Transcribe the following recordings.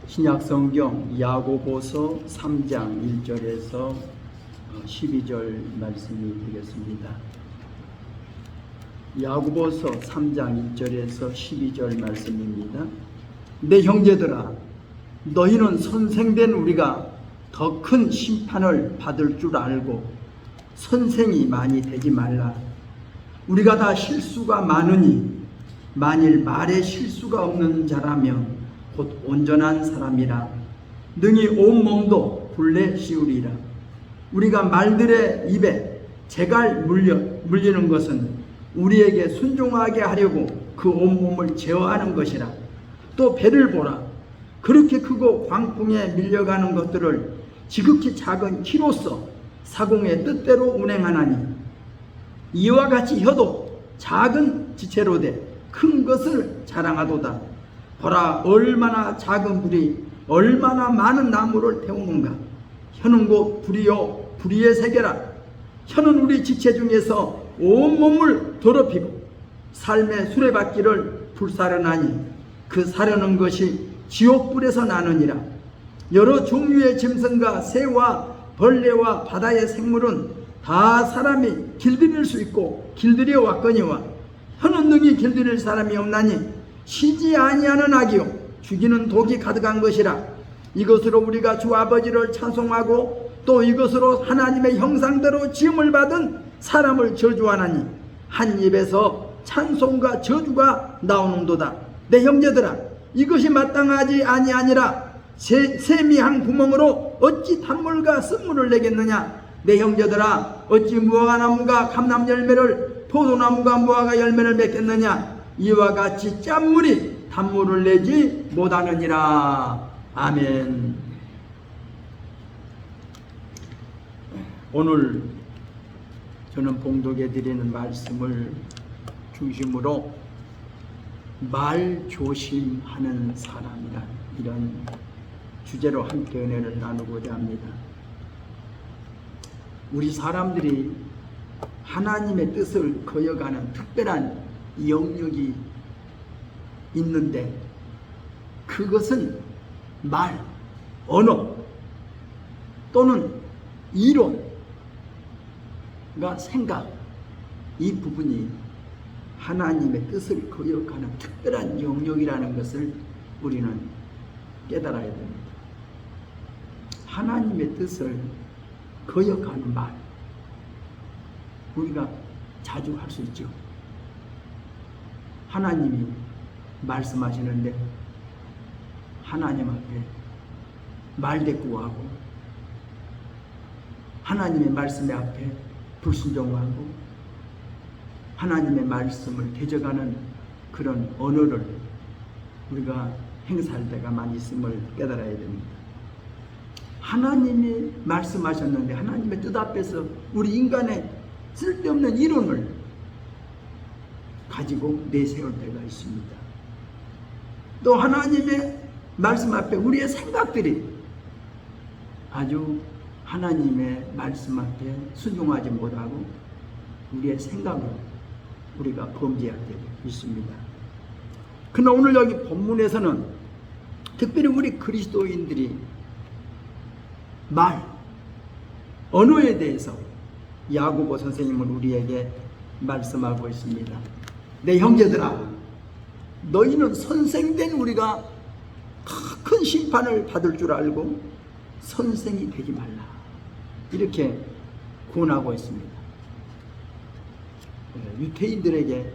신약성경 야고보서 3장 1절에서 12절 말씀이 되겠습니다. 야고보서 3장 1절에서 12절 말씀입니다. 내 형제들아, 너희는 선생된 우리가 더 큰 심판을 받을 줄 알고 선생이 많이 되지 말라. 우리가 다 실수가 많으니 만일 말에 실수가 없는 자라면 곧 온전한 사람이라 능히 온 몸도 굴레 씌우리라. 우리가 말들의 입에 재갈 물리는 것은 우리에게 순종하게 하려고 그 온몸을 제어하는 것이라. 또 배를 보라. 그렇게 크고 광풍에 밀려가는 것들을 지극히 작은 키로서 사공의 뜻대로 운행하나니 이와 같이 혀도 작은 지체로 돼 큰 것을 자랑하도다. 보라, 얼마나 작은 불이 얼마나 많은 나무를 태우는가. 혀는 곧 불이요 불의의 세계라. 혀는 우리 지체 중에서 온몸을 더럽히고 삶의 수레바퀴를 불사르나니 그 사르는 것이 지옥불에서 나느니라. 여러 종류의 짐승과 새와 벌레와 바다의 생물은 다 사람이 길들일 수 있고 길들여 왔거니와 혀는 능히 길들일 사람이 없나니 쉬지 아니하는 악이요 죽이는 독이 가득한 것이라. 이것으로 우리가 주 아버지를 찬송하고 또 이것으로 하나님의 형상대로 지음을 받은 사람을 저주하나니 한 입에서 찬송과 저주가 나오는도다. 내 형제들아, 이것이 마땅하지 아니하니라. 샘이 한 구멍으로 어찌 단물과 쓴물을 내겠느냐. 내 형제들아, 어찌 무화과나무가 감람 열매를 포도나무가 무화과 열매를 맺겠느냐. 이와 같이 짠물이 단물을 내지 못하느니라. 아멘. 오늘 저는 봉독해 드리는 말씀을 중심으로 말 조심하는 사람이란 이런 주제로 함께 은혜를 나누고자 합니다. 우리 사람들이 하나님의 뜻을 거역하는 특별한 영역이 있는데 그것은 말, 언어 또는 이론과 생각, 이 부분이 하나님의 뜻을 거역하는 특별한 영역이라는 것을 우리는 깨달아야 됩니다. 하나님의 뜻을 거역하는 말, 우리가 자주 할 수 있죠. 하나님이 말씀하시는데 하나님 앞에 말대꾸하고 하나님의 말씀에 앞에 불순종하고 하나님의 말씀을 대적하는 그런 언어를 우리가 행사할 때가 많이 있음을 깨달아야 됩니다. 하나님이 말씀하셨는데 하나님의 뜻 앞에서 우리 인간의 쓸데없는 이론을 가지고 내세울 때가 있습니다. 또 하나님의 말씀 앞에 우리의 생각들이 아주 하나님의 말씀 앞에 순종하지 못하고 우리의 생각으로 우리가 범죄할 때가 있습니다. 그러나 오늘 여기 본문에서는 특별히 우리 그리스도인들이 말, 언어에 대해서 야고보 선생님은 우리에게 말씀하고 있습니다. 내 형제들아, 너희는 선생된 우리가 큰 심판을 받을 줄 알고 선생이 되지 말라. 이렇게 권하고 있습니다. 유태인들에게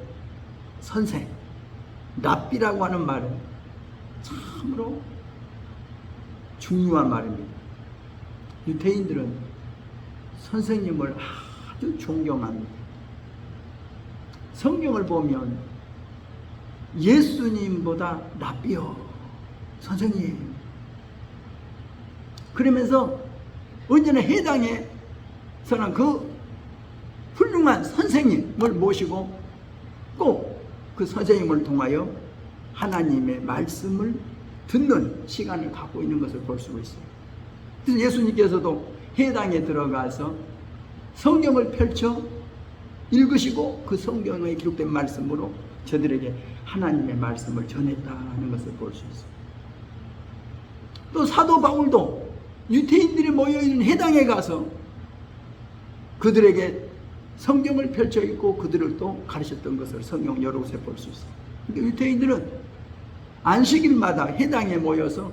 선생, 랍비라고 하는 말은 참으로 중요한 말입니다. 유태인들은 선생님을 아주 존경합니다. 성경을 보면 예수님보다 랍비요, 선생님, 그러면서 언제나 해당에서는 그 훌륭한 선생님을 모시고 꼭 그 선생님을 통하여 하나님의 말씀을 듣는 시간을 갖고 있는 것을 볼 수가 있어요. 그래서 예수님께서도 해당에 들어가서 성경을 펼쳐 읽으시고 그 성경에 기록된 말씀으로 저들에게 하나님의 말씀을 전했다는 것을 볼 수 있어요. 또 사도 바울도 유대인들이 모여있는 회당에 가서 그들에게 성경을 펼쳐 있고 그들을 또 가르쳤던 것을 성경 여러 곳에 볼 수 있어요. 그러니까 유대인들은 안식일마다 회당에 모여서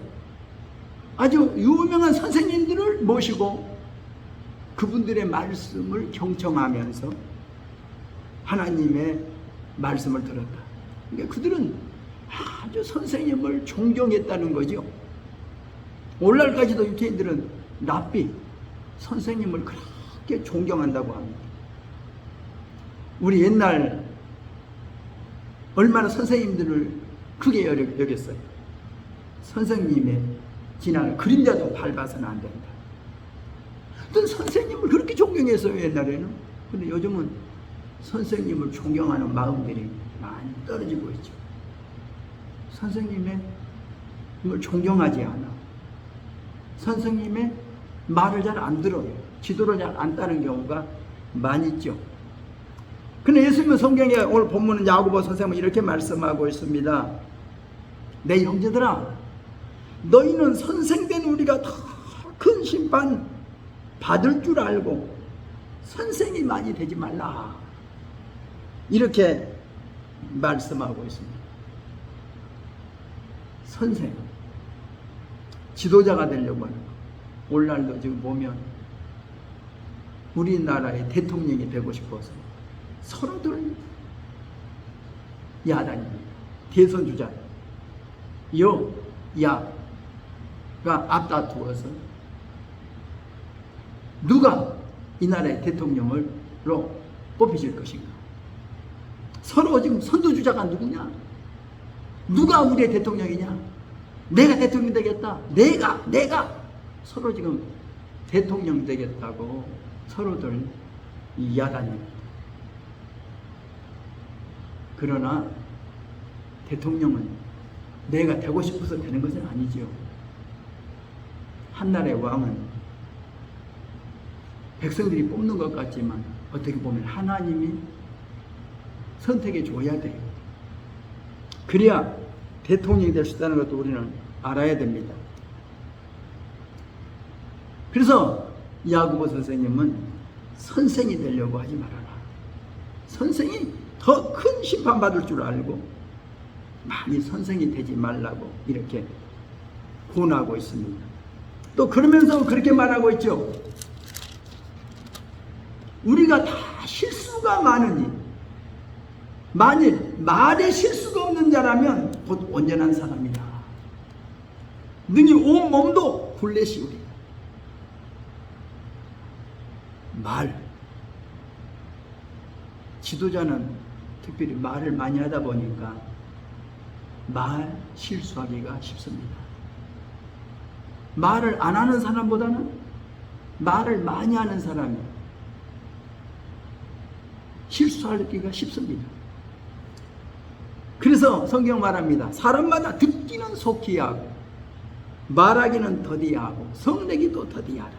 아주 유명한 선생님들을 모시고 그분들의 말씀을 경청하면서 하나님의 말씀을 들었다. 그러니까 그들은 아주 선생님을 존경했다는 거죠. 오늘날까지도 유대인들은 랍비, 선생님을 그렇게 존경한다고 합니다. 우리 옛날 얼마나 선생님들을 크게 여겼어요. 선생님의 지나는 그림자도 밟아서는 안 된다. 어떤 선생님을 그렇게 존경했어요, 옛날에는. 근데 요즘은 선생님을 존경하는 마음들이 많이 떨어지고 있죠. 선생님의 걸 존경하지 않아. 선생님의 말을 잘 안 들어요. 지도를 잘 안 따르는 경우가 많이 있죠. 근데 예수님은 성경에 오늘 본문은 야고보 선생님은 이렇게 말씀하고 있습니다. 내 형제들아, 너희는 선생된 우리가 더 큰 심판 받을 줄 알고 선생이 많이 되지 말라. 이렇게 말씀하고 있습니다. 선생, 지도자가 되려고 하는 거. 오늘날도 지금 보면 우리나라의 대통령이 되고 싶어서 서로들 야당입니다. 대선 주자 여야가 앞다투어서 누가 이 나라의 대통령으로 뽑혀질 것인가. 서로 지금 선두주자가 누구냐? 누가 우리의 대통령이냐? 내가 대통령 되겠다. 내가 서로 지금 대통령 되겠다고 서로들 야단입니다. 그러나 대통령은 내가 되고 싶어서 되는 것은 아니지요. 한나라의 왕은 백성들이 뽑는 것 같지만 어떻게 보면 하나님이 선택해 줘야 돼요. 그래야 대통령이 될 수 있다는 것도 우리는 알아야 됩니다. 그래서 야고보 선생님은 선생이 되려고 하지 말아라. 선생이 더 큰 심판받을 줄 알고 많이 선생이 되지 말라고 이렇게 권하고 있습니다. 또 그러면서 그렇게 말하고 있죠. 우리가 다 실수가 많으니 만일 말에 실수가 없는 자라면 곧 온전한 사람이다. 능히 온 몸도 굴레시우리다. 말, 지도자는 특별히 말을 많이 하다 보니까 말 실수하기가 쉽습니다. 말을 안 하는 사람보다는 말을 많이 하는 사람이 실수하기가 쉽습니다. 그래서 성경 말합니다. 사람마다 듣기는 속히 하고 말하기는 더디하고 성내기도 더디하라.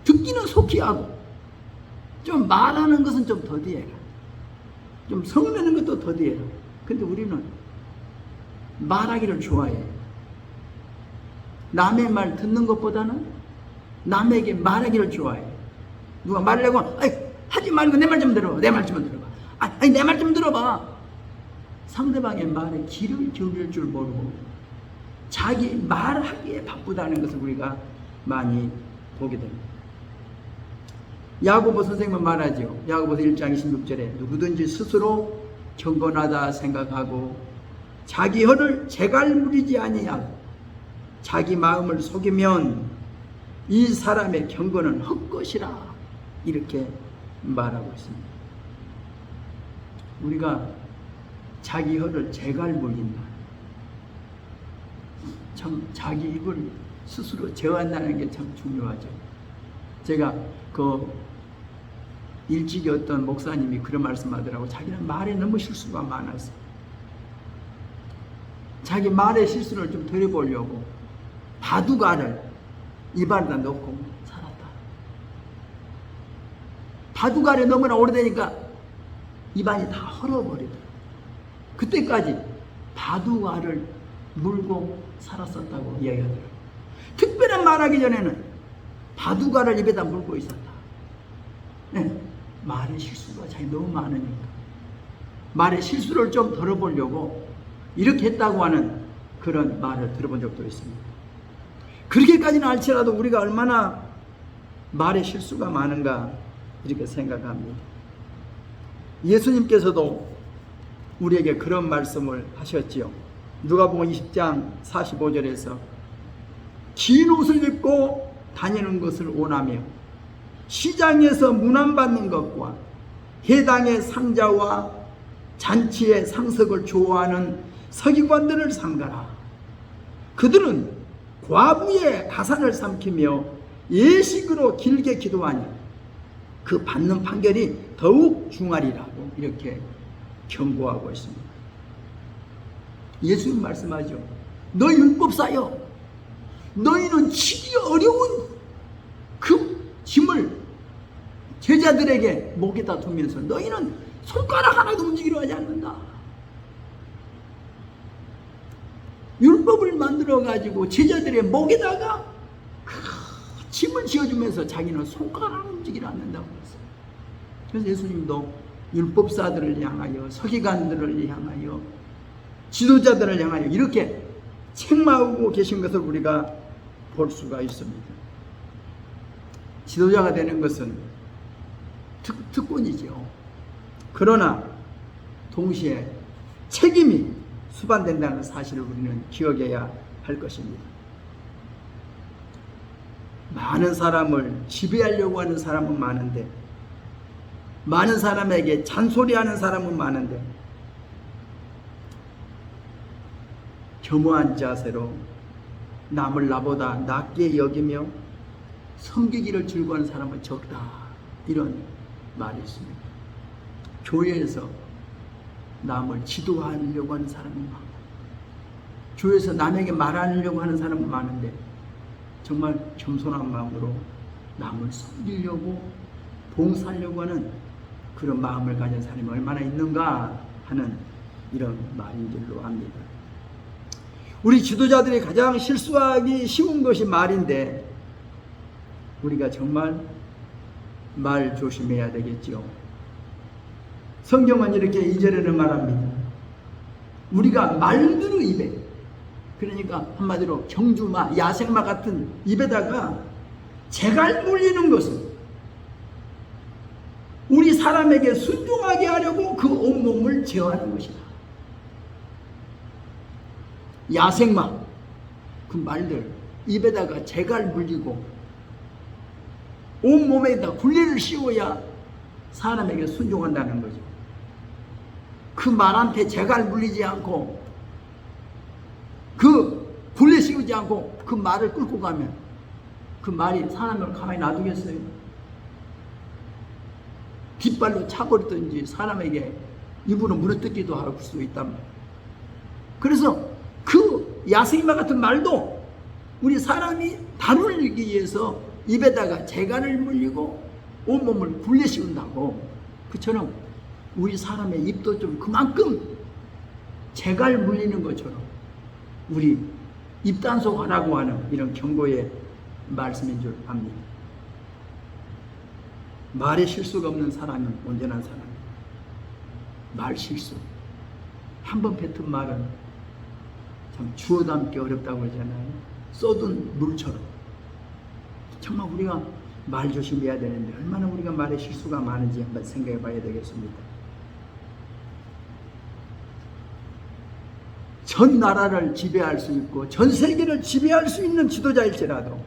듣기는 속히 하고 좀 말하는 것은 좀 더디해라. 좀 성내는 것도 더디해라. 근데 우리는 말하기를 좋아해요. 남의 말 듣는 것보다는 남에게 말하기를 좋아해요. 누가 말하려고 하지 말고 내 말 좀 들어봐. 내 말 좀 들어봐. 아니 내 말 좀 들어봐. 상대방의 말에 귀를 기울일 줄 모르고 자기 말하기에 바쁘다는 것을 우리가 많이 보게 됩니다. 야고보 선생님은 말하죠. 야고보서 1장 26절에 누구든지 스스로 경건하다 생각하고 자기 혀를 재갈무리지 아니하고 자기 마음을 속이면 이 사람의 경건은 헛것이라 이렇게 말하고 있습니다. 우리가 자기 혀를 재갈물린다. 참 자기 입을 스스로 제어한다는 게 참 중요하죠. 제가 일찍이 어떤 목사님이 그런 말씀하더라고. 자기는 말에 너무 실수가 많았어. 자기 말의 실수를 좀 덜어보려고 바둑알을 입안에다 넣고 살았다. 바둑알에 너무나 오래되니까 입안이 다 헐어버리더라. 그때까지 바둑알을 물고 살았었다고 이야기하더라고요. 특별한 말하기 전에는 바둑알을 입에다 물고 있었다. 네, 말의 실수가 자기 너무 많으니까 말의 실수를 좀 덜어보려고 이렇게 했다고 하는 그런 말을 들어본 적도 있습니다. 그렇게까지는 알지라도 우리가 얼마나 말의 실수가 많은가 이렇게 생각합니다. 예수님께서도 우리에게 그런 말씀을 하셨지요. 누가복음 20장 45절에서 긴 옷을 입고 다니는 것을 원하며 시장에서 문안받는 것과 회당의 상자와 잔치의 상석을 좋아하는 서기관들을 삼가라. 그들은 과부의 가산을 삼키며 예식으로 길게 기도하니 그 받는 판결이 더욱 중하리라고 이렇게 경고하고 있습니다. 예수님 말씀하죠. 너 율법사여, 너희는 치기 어려운 그 짐을 제자들에게 목에다 두면서 너희는 손가락 하나도 움직이려 하지 않는다. 율법을 만들어 가지고 제자들의 목에다가 그 짐을 지어주면서 자기는 손가락을 움직이려 않는다고 했어요. 그래서 예수님도 율법사들을 향하여 서기관들을 향하여 지도자들을 향하여 이렇게 책망하고 계신 것을 우리가 볼 수가 있습니다. 지도자가 되는 것은 특권이죠. 그러나 동시에 책임이 수반된다는 사실을 우리는 기억해야 할 것입니다. 많은 사람을 지배하려고 하는 사람은 많은데, 많은 사람에게 잔소리하는 사람은 많은데, 겸허한 자세로 남을 나보다 낮게 여기며 섬기기를 즐거워하는 사람은 적다. 이런 말이 있습니다. 교회에서 남을 지도하려고 하는 사람은 많고, 교회에서 남에게 말하려고 하는 사람은 많은데, 정말 겸손한 마음으로 남을 섬기려고 봉사하려고 하는 그런 마음을 가진 사람이 얼마나 있는가 하는 이런 말인 줄로 압니다. 우리 지도자들이 가장 실수하기 쉬운 것이 말인데, 우리가 정말 말 조심해야 되겠죠. 성경은 이렇게 2절에는 말합니다. 우리가 말들의 입에, 그러니까 한마디로 경주마, 야생마 같은 입에다가 재갈 물리는 것은 우리 사람에게 순종하게 하려고 그 온몸을 제어하는 것이다. 야생마, 그 말들 입에다가 재갈 물리고 온몸에다 굴레를 씌워야 사람에게 순종한다는 거죠. 그 말한테 재갈 물리지 않고 그 굴레 씌우지 않고 그 말을 끌고 가면 그 말이 사람을 가만히 놔두겠어요? 뒷발로 차버리든지 사람에게 입으로 물어뜯기도 할 수 있단 말이에요. 그래서 그 야생마 같은 말도 우리 사람이 다루기 위해서 입에다가 재갈을 물리고 온몸을 굴레 씌운다고, 그처럼 우리 사람의 입도 좀 그만큼 재갈 물리는 것처럼 우리 입단속하라고 하는 이런 경고의 말씀인 줄 압니다. 말에 실수가 없는 사람은 온전한 사람입니다. 말 실수, 한번 뱉은 말은 참 주워 담기 어렵다고 그러잖아요. 쏟은 물처럼. 정말 우리가 말 조심해야 되는데 얼마나 우리가 말에 실수가 많은지 한번 생각해 봐야 되겠습니다. 전 나라를 지배할 수 있고 전 세계를 지배할 수 있는 지도자일지라도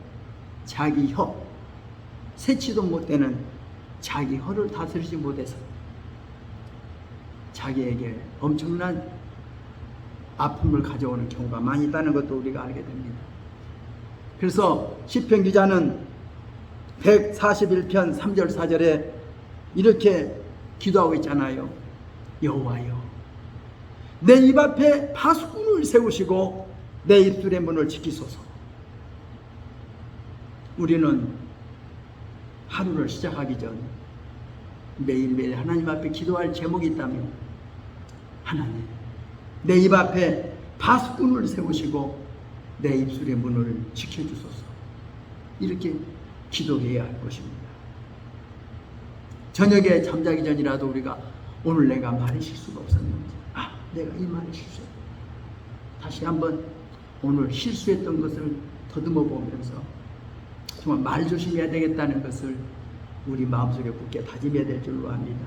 자기 혀, 세치도 못되는 자기 혀를 다스리지 못해서 자기에게 엄청난 아픔을 가져오는 경우가 많이 있다는 것도 우리가 알게 됩니다. 그래서 시편 기자는 141편 3절 4절에 이렇게 기도하고 있잖아요. 여호와여, 내 입 앞에 파수꾼을 세우시고 내 입술의 문을 지키소서. 우리는 하루를 시작하기 전 매일매일 하나님 앞에 기도할 제목이 있다면, 하나님, 내 입 앞에 파수꾼을 세우시고 내 입술의 문을 지켜주소서. 이렇게 기도해야 할 것입니다. 저녁에 잠자기 전이라도 우리가 오늘 내가 말이 실수가 없었는지, 내가 이 말이 실수했다. 다시 한번 오늘 실수했던 것을 더듬어 보면서 정말 말 조심해야 되겠다는 것을 우리 마음속에 굳게 다짐해야 될 줄로 압니다.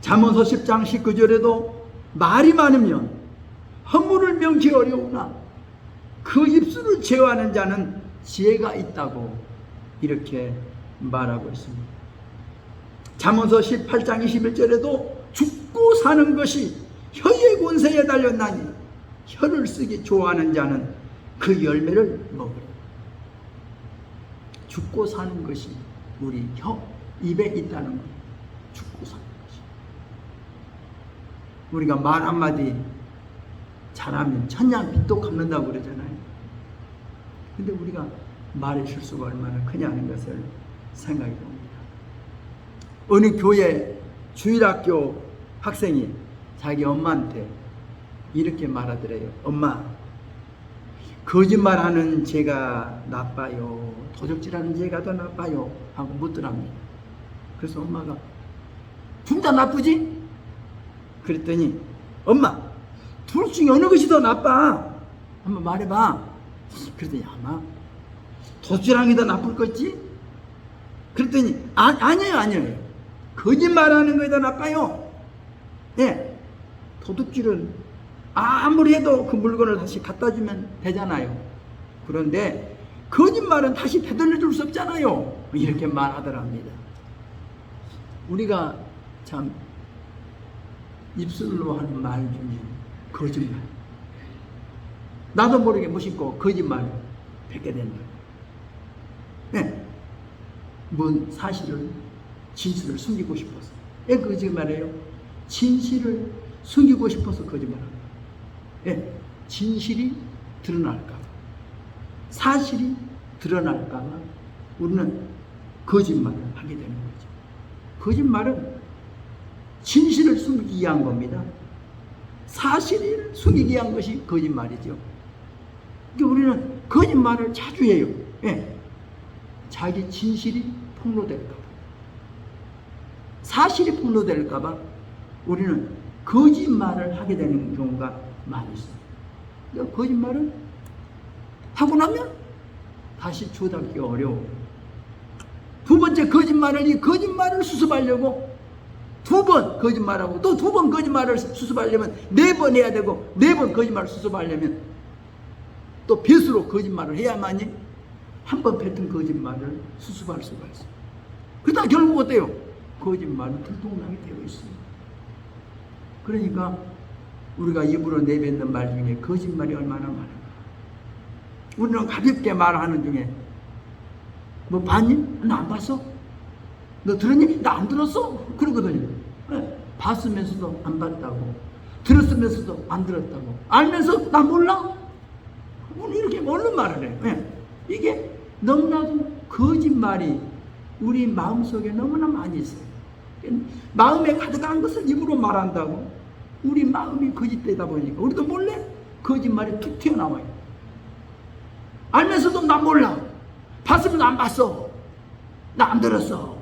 잠언서 10장 19절에도 말이 많으면 허물을 명기 어려우나 그 입술을 제어하는 자는 지혜가 있다고 이렇게 말하고 있습니다. 잠언서 18장 21절에도 죽고 사는 것이 혀의 권세에 달렸나니 혀를 쓰기 좋아하는 자는 그 열매를 먹으리. 죽고 사는 것이 우리 입에 있다는 거예요. 죽고 사는 것이. 우리가 말 한마디 잘하면 천냥 빚도 갚는다고 그러잖아요. 근데 우리가 말의 실수가 얼마나 크냐는 것을 생각해 봅니다. 어느 교회 주일학교 학생이 자기 엄마한테 이렇게 말하더래요. 엄마, 거짓말하는 죄가 나빠요, 도적질하는 죄가 더 나빠요 하고 묻더랍니다. 그래서 엄마가 둘 다 나쁘지? 그랬더니 엄마, 둘 중에 어느 것이 더 나빠? 한번 말해봐. 그랬더니 아마 도둑질하는 게 더 나쁠 거지? 그랬더니 아니에요. 거짓말하는 게 더 나빠요. 예, 도둑질은 아무리 해도 그 물건을 다시 갖다 주면 되잖아요. 그런데 거짓말은 다시 되돌려 줄 수 없잖아요. 이렇게 말하더랍니다. 우리가 참 입술로 하는 말 중에 거짓말, 나도 모르게 무심코 거짓말을 뱉게 된다. 네. 뭔 사실을, 진실을 숨기고 싶어서. 왜 거짓말해요? 진실을 숨기고 싶어서 거짓말합니다. 예, 진실이 드러날까봐, 사실이 드러날까봐 우리는 거짓말을 하게 되는 거죠. 거짓말은 진실을 숨기기 위한 겁니다. 사실을 숨기기 위한 것이 거짓말이죠. 그러니까 우리는 거짓말을 자주 해요. 예, 자기 진실이 폭로될까봐, 사실이 폭로될까봐 우리는 거짓말을 하게 되는 경우가 많이 있어요. 그러니까 거짓말은 하고 나면 다시 조닫기가 어려워. 두 번째 거짓말을, 이 거짓말을 수습하려고 두 번 거짓말하고 또 두 번 거짓말을 수습하려면 네 번 해야 되고, 네 번 거짓말을 수습하려면 또 배수로 거짓말을 해야만이 한 번 뱉은 거짓말을 수습할 수가 있어요. 그러다 결국 어때요? 거짓말은 들통나게 되어 있어요. 그러니까 우리가 입으로 내뱉는 말 중에 거짓말이 얼마나 많은가. 우리는 가볍게 말하는 중에 뭐 봤니? 나 안 봤어? 너 들었니? 나 안 들었어? 그러거든요. 네. 봤으면서도 안 봤다고, 들었으면서도 안 들었다고, 알면서 나 몰라? 우리 이렇게 모르는 말을 해요. 네. 이게 너무나도 거짓말이 우리 마음속에 너무나 많이 있어요. 마음에 가득한 것을 입으로 말한다고 우리 마음이 거짓되다 보니까 우리도 몰래 거짓말이 툭 튀어나와요. 알면서도 나 몰라, 봤으면 안 봤어, 나 안 들었어.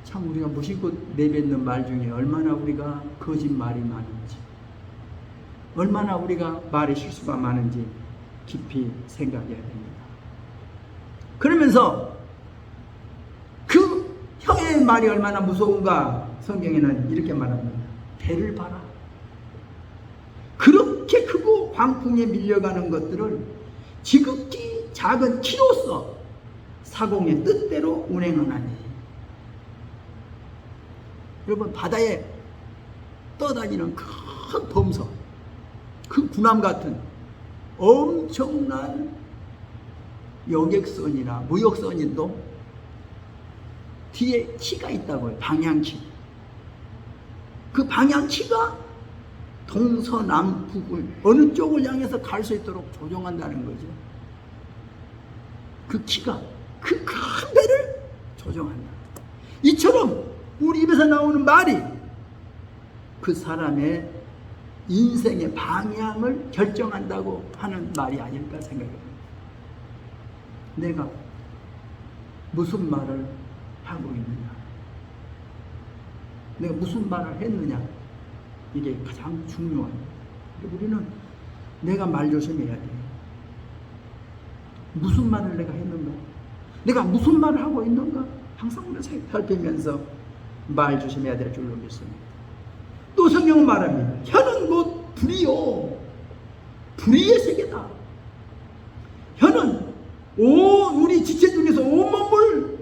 참 우리가 무심코 내뱉는 말 중에 얼마나 우리가 거짓말이 많은지, 얼마나 우리가 말의 실수가 많은지 깊이 생각해야 됩니다. 그러면서 그 혀의 말이 얼마나 무서운가 성경에는 이렇게 말합니다. 배를 봐라. 그렇게 크고 광풍에 밀려가는 것들을 지극히 작은 키로서 사공의 뜻대로 운행하나니. 여러분, 바다에 떠다니는 큰 범석, 그 군함 같은 엄청난 여객선이나 무역선인도 뒤에 키가 있다고요. 방향키. 그 방향키가 동서남북을 어느 쪽을 향해서 갈 수 있도록 조종한다는 거죠. 그 키가 그 큰 배를 조종한다. 이처럼 우리 입에서 나오는 말이 그 사람의 인생의 방향을 결정한다고 하는 말이 아닐까 생각합니다. 내가 무슨 말을 하고 있느냐, 내가 무슨 말을 했느냐, 이게 가장 중요합니다. 우리는 내가 말 조심해야 돼요. 무슨 말을 내가 했는가, 내가 무슨 말을 하고 있는가, 항상 우리가 살피면서 말 조심해야 될 줄로 믿습니다. 또 성경은 말합니다. 혀는 곧 불이요, 불의의 세계다. 혀는 우리 지체 중에서 온몸을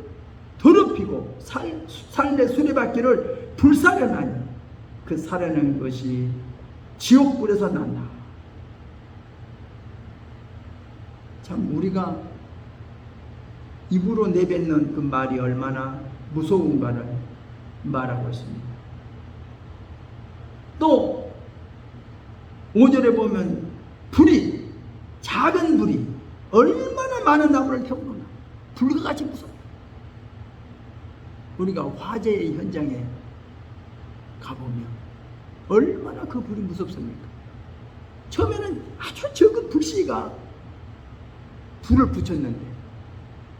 더럽히고 삶의 수레바퀴를 불사르나니 그 사려는 것이 지옥불에서 난다. 참 우리가 입으로 내뱉는 그 말이 얼마나 무서운가를 말하고 있습니다. 또 5절에 보면 불이, 작은 불이 얼마나 많은 나무를 태우느냐, 불과 같이 무섭다. 우리가 화재의 현장에 가보면 얼마나 그 불이 무섭습니까? 처음에는 아주 적은 불씨가 불을 붙였는데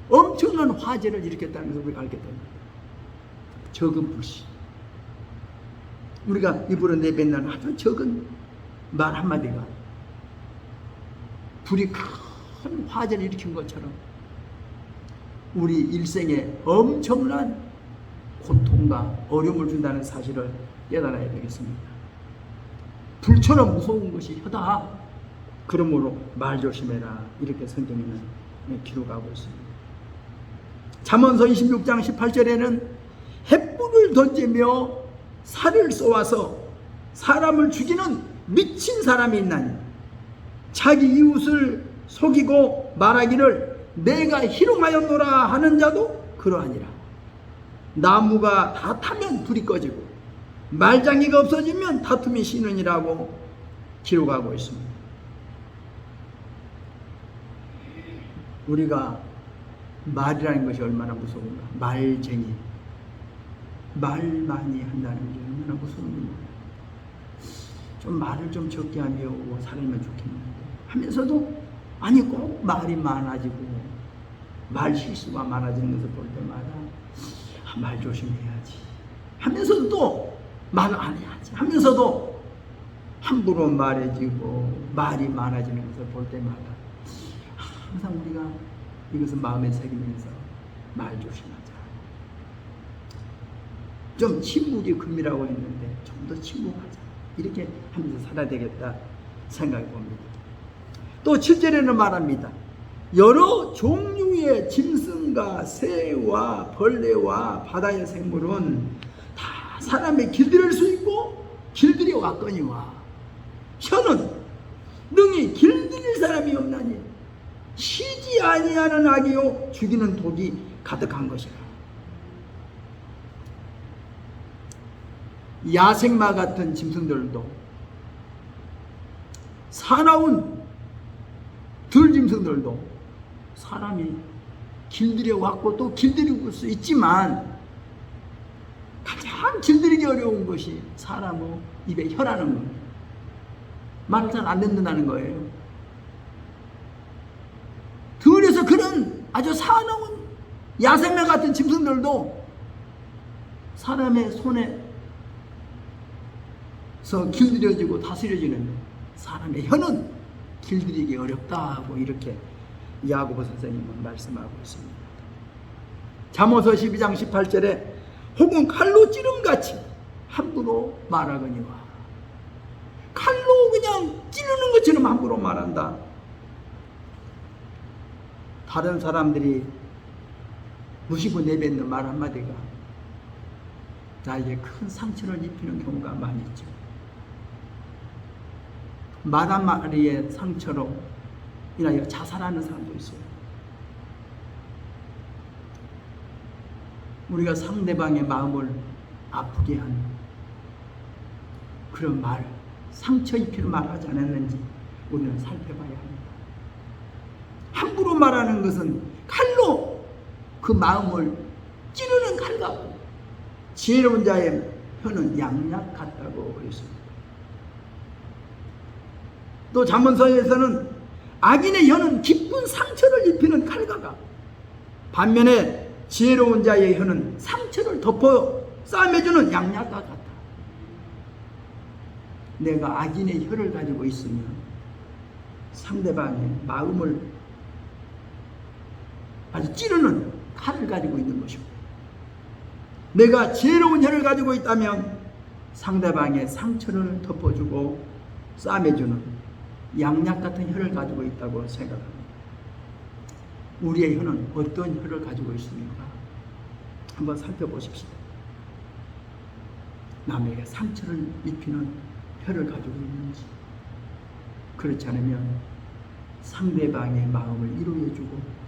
엄청난 화재를 일으켰다는 것을 우리가 알게 됩니다. 적은 불씨, 우리가 입으로 내뱉는 아주 적은 말 한마디가 불이 큰 화재를 일으킨 것처럼 우리 일생에 엄청난 고통과 어려움을 준다는 사실을 깨달아야 되겠습니다. 불처럼 무서운 것이 혀다. 그러므로 말 조심해라. 이렇게 성경에는 기록하고 있습니다. 잠언서 26장 18절에는 횃불을 던지며 살을 쏘아서 사람을 죽이는 미친 사람이 있나니 자기 이웃을 속이고 말하기를 내가 희롱하였노라 하는 자도 그러하니라. 나무가 다 타면 불이 꺼지고 말장기가 없어지면 다툼이 쉬느니라고 기록하고 있습니다. 우리가 말이라는 것이 얼마나 무서운가. 말쟁이, 말 많이 한다는 게 얼마나 무서운가. 좀 말을 좀 적게 하며 살면 좋겠는데 하면서도 아니 꼭 말이 많아지고 말 실수가 많아지는 것을 볼 때마다 말 조심해야지 하면서도 또 말 안 해야지 하면서도 함부로 말해지고 말이 많아지는 것을 볼 때마다 항상 우리가 이것을 마음에 새기면서 말 조심하자. 좀 침묵이 금이라고 했는데 좀 더 침묵하자. 이렇게 하면서 살아야 되겠다 생각해 봅니다. 또 7절에는 말합니다. 여러 종류의 짐승과 새와 벌레와 바다의 생물은 다 사람의 길들일 수 있고 길들여 왔거니와 혀는 능히 길들일 사람이 없나니 쉬지 아니하는 악이요 죽이는 독이 가득한 것이라. 야생마 같은 짐승들도 사나운 들짐승들도 사람이 길들여 왔고 또 길들일 수 있지만 가장 길들이기 어려운 것이 사람의 입에 혀라는 겁니다. 말을 잘 안 듣는다는 거예요. 들에서 그런 아주 사나운 야생마 같은 짐승들도 사람의 손에서 길들여지고 다스려지는 사람의 혀는 길들이기 어렵다고 이렇게 야고보 선생님은 말씀하고 있습니다. 잠언서 12장 18절에 혹은 칼로 찌름같이 함부로 말하거니와 칼로 그냥 찌르는 것처럼 함부로 말한다. 다른 사람들이 무시고 내뱉는 말 한마디가 나에게 큰 상처를 입히는 경우가 많이 있죠. 말 한마디의 상처로 인하여 자살하는 사람도 있어요. 우리가 상대방의 마음을 아프게 하는 그런 말, 상처 입히는 말 하지 않았는지 우리는 살펴봐야 합니다. 함부로 말하는 것은 칼로 그 마음을 찌르는 칼 같고 지혜로운 자의 혀는 양약 같다고 그랬습니다. 또 잠언서에서는 악인의 혀는 깊은 상처를 입히는 칼과가, 반면에 지혜로운 자의 혀는 상처를 덮어 싸매주는 양약과 같다. 내가 악인의 혀를 가지고 있으면 상대방의 마음을 아주 찌르는 칼을 가지고 있는 것이고, 내가 지혜로운 혀를 가지고 있다면 상대방의 상처를 덮어주고 싸매주는 양약 같은 혀를 가지고 있다고 생각합니다. 우리의 혀는 어떤 혀를 가지고 있습니까? 한번 살펴보십시오. 남에게 상처를 입히는 혀를 가지고 있는지, 그렇지 않으면 상대방의 마음을 위로해주고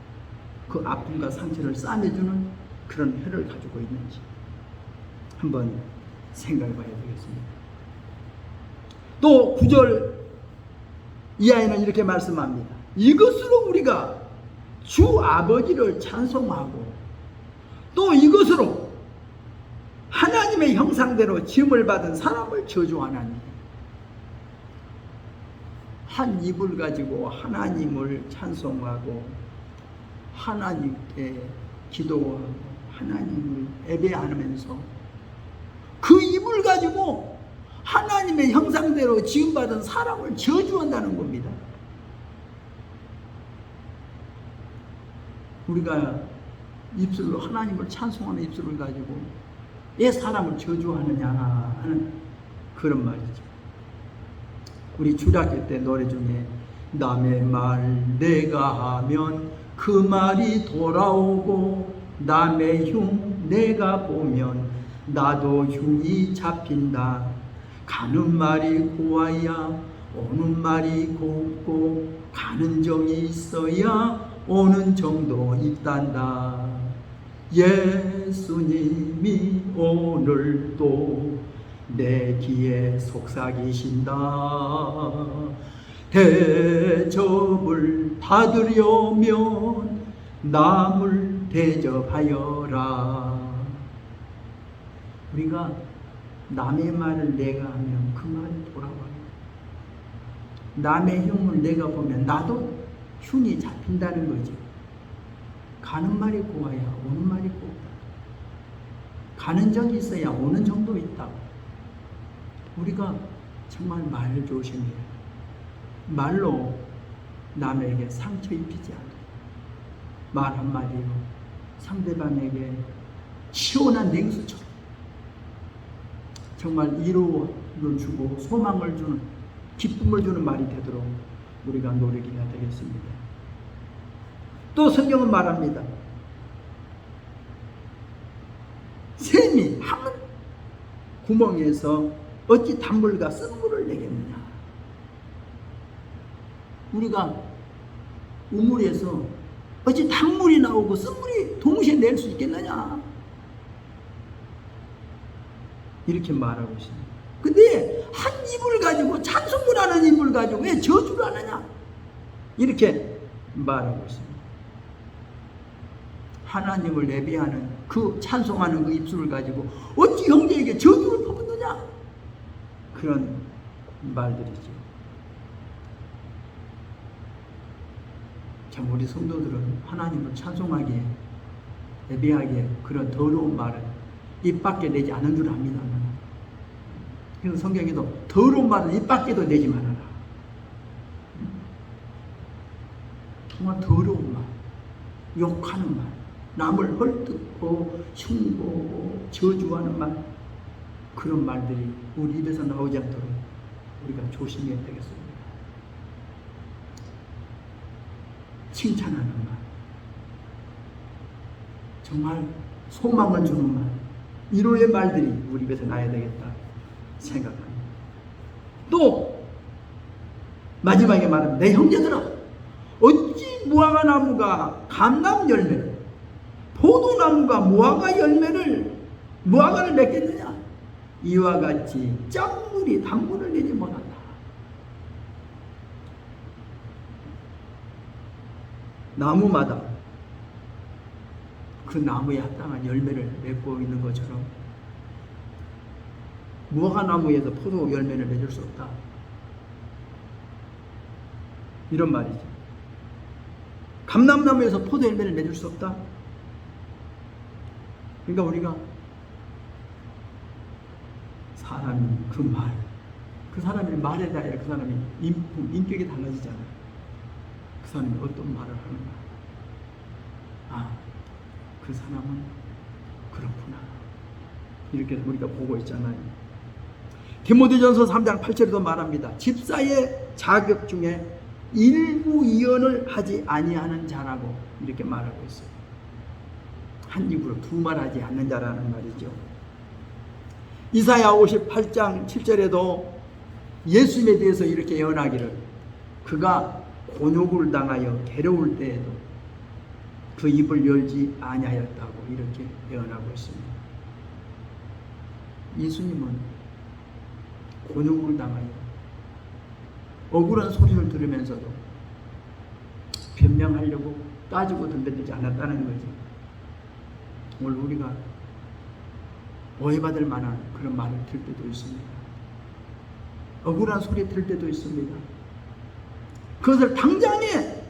그 아픔과 상처를 싸매주는 그런 혀를 가지고 있는지 한번 생각해 봐야 되겠습니다. 또 9절 이하에는 이렇게 말씀합니다. 이것으로 우리가 주 아버지를 찬송하고 또 이것으로 하나님의 형상대로 지음을 받은 사람을 저주하나니. 한 입을 가지고 하나님을 찬송하고 하나님께 기도하고 하나님을 예배하면서 그 입을 가지고 하나님의 형상대로 지음받은 사람을 저주한다는 겁니다. 우리가 입술로 하나님을 찬송하는 입술을 가지고 왜 사람을 저주하느냐 하는 그런 말이죠. 우리 주일학교 때 노래 중에 남의 말 내가 하면 그 말이 돌아오고 남의 흉 내가 보면 나도 흉이 잡힌다. 가는 말이 고와야 오는 말이 곱고 가는 정이 있어야 오는 정도 있단다. 예수님이 오늘도 내 귀에 속삭이신다. 대접을 받으려면 남을 대접하여라. 우리가 남의 말을 내가 하면 그 말이 돌아와요. 남의 흉을 내가 보면 나도 흉이 잡힌다는 거죠. 가는 말이 고와야 오는 말이 곱다. 가는 정이 있어야 오는 정도 있다. 우리가 정말 말을 조심해야 해요. 말로 남에게 상처 입히지 않아요. 말 한마디로 상대방에게 시원한 냉수처럼 정말 위로를 주고 소망을 주는, 기쁨을 주는 말이 되도록 우리가 노력해야 되겠습니다. 또 성경은 말합니다. 샘이 한 구멍에서 어찌 단물과 쓴물을 내겠느냐. 우리가 우물에서 어찌 단물이 나오고 쓴물이 동시에 낼 수 있겠느냐, 이렇게 말하고 있습니다. 근데 한 입을 가지고, 찬송을 하는 입을 가지고 왜 저주를 하느냐, 이렇게 말하고 있습니다. 하나님을 예배하는 그 찬송하는 그 입술을 가지고 어찌 형제에게 저주를 퍼붓느냐, 그런 말들이죠. 참 우리 성도들은 하나님을 찬송하기에, 예배하기에 그런 더러운 말을 입 밖에 내지 않은 줄 압니다. 그래서 성경에도 더러운 말은 입 밖에도 내지 말아라. 정말 더러운 말, 욕하는 말, 남을 헐뜯고 흉보고 저주하는 말, 그런 말들이 우리 입에서 나오지 않도록 우리가 조심해야 되겠습니다. 칭찬하는 말, 정말 소망을 주는 말, 위로의 말들이 우리 입에서 나야 되겠다 생각합니다. 또 마지막에 말합니다. 내 형제들아, 어찌 무화과 나무가 감람 열매를, 포도나무가 무화과를 맺겠느냐. 이와 같이 짝물이 단물을 내지 못한다. 나무마다 그 나무에 합당한 열매를 맺고 있는 것처럼 무화과 나무에서 포도 열매를 맺을 수 없다. 이런 말이죠. 감람나무에서 포도 열매를 맺을 수 없다. 그러니까 우리가 사람이 그 사람의 말에 대하여 그 사람의 인격이 달라지잖아요. 그 사람이 어떤 말을 하는가. 아, 그 사람은 그렇구나. 이렇게 우리가 보고 있잖아요. 디모데전서 3장 8절에도 말합니다. 집사의 자격 중에 일부 이언을 하지 아니하는 자라고 이렇게 말하고 있어요. 한 입으로 두 말하지 않는 자라는 말이죠. 이사야 58장 7절에도 예수님에 대해서 이렇게 예언하기를 그가 곤욕을 당하여 괴로울 때에도 그 입을 열지 아니하였다고 이렇게 예언하고 있습니다. 예수님은 곤욕을 당하여 억울한 소리를 들으면서도 변명하려고 따지고 덤벼들지 않았다는 거지. 오늘 우리가 오해받을 만한 그런 말을 들 때도 있습니다. 억울한 소리 들 때도 있습니다. 그것을 당장에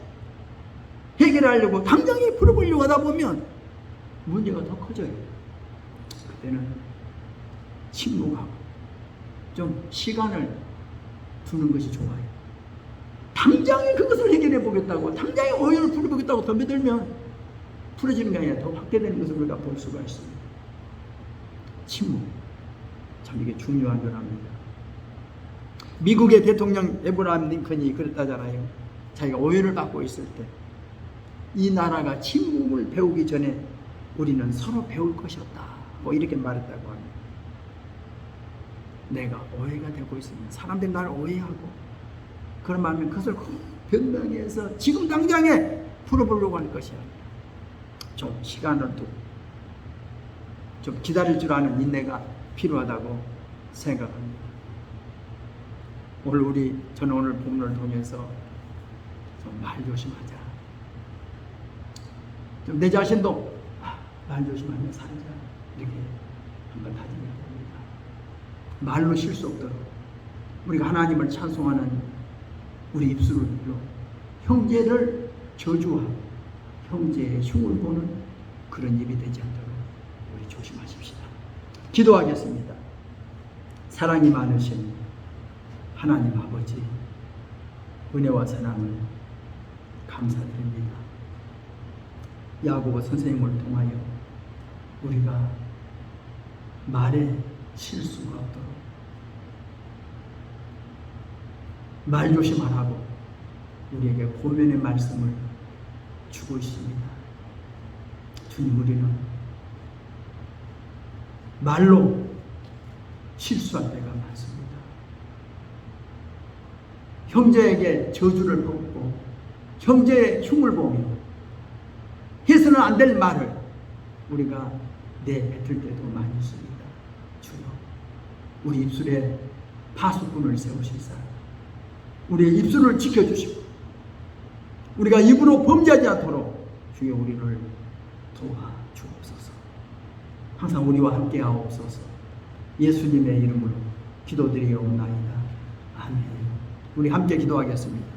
해결하려고 당장에 풀어보려고 하다 보면 문제가 더 커져요. 그때는 침묵하고 좀 시간을 두는 것이 좋아요. 당장에 그것을 해결해 보겠다고, 당장에 오해를 풀어보겠다고 덤벼들면 풀어지는 게 아니라 더 확대되는 것을 우리가 볼 수가 있습니다. 침묵. 참 이게 중요한 거랍니다. 미국의 대통령 에브라함 링컨이 그랬다잖아요. 자기가 오해를 받고 있을 때 이 나라가 침묵을 배우기 전에 우리는 서로 배울 것이었다. 뭐 이렇게 말했다고 합니다. 내가 오해가 되고 있으면 사람들이 나를 오해하고 그런 마음에 그것을 변명해서 지금 당장에 풀어보려고 할 것이 아니라 좀 시간을 두고 좀 기다릴 줄 아는 인내가 필요하다고 생각합니다. 저는 오늘 본문을 통해서 좀 말 조심하자. 좀 내 자신도 말 조심하며 살자. 이렇게 한번 다짐해야 됩니다. 말로 실수 없도록 우리가 하나님을 찬송하는 우리 입술로 형제를 저주하고 형제의 흉을 보는 그런 입이 되지 않도록 우리 조심하십시다. 기도하겠습니다. 사랑이 많으신 하나님 아버지, 은혜와 사랑을 감사드립니다. 야고보 선생님을 통하여 우리가 말에 실수가 없도록 말 조심하라고 우리에게 고면의 말씀을 주고 있습니다. 주님, 우리는 말로 실수할 때가 많습니다. 형제에게 저주를 받고 형제의 흉을 보며 해서는 안 될 말을 우리가 내뱉을 때도 많이 있습니다. 주여, 우리 입술에 파수꾼을 세우시사 우리의 입술을 지켜주시고 우리가 입으로 범죄하지 않도록 주여 우리를 도와주옵소서. 항상 우리와 함께 하옵소서. 예수님의 이름으로 기도드리옵나이다. 아멘. 우리 함께 기도하겠습니다.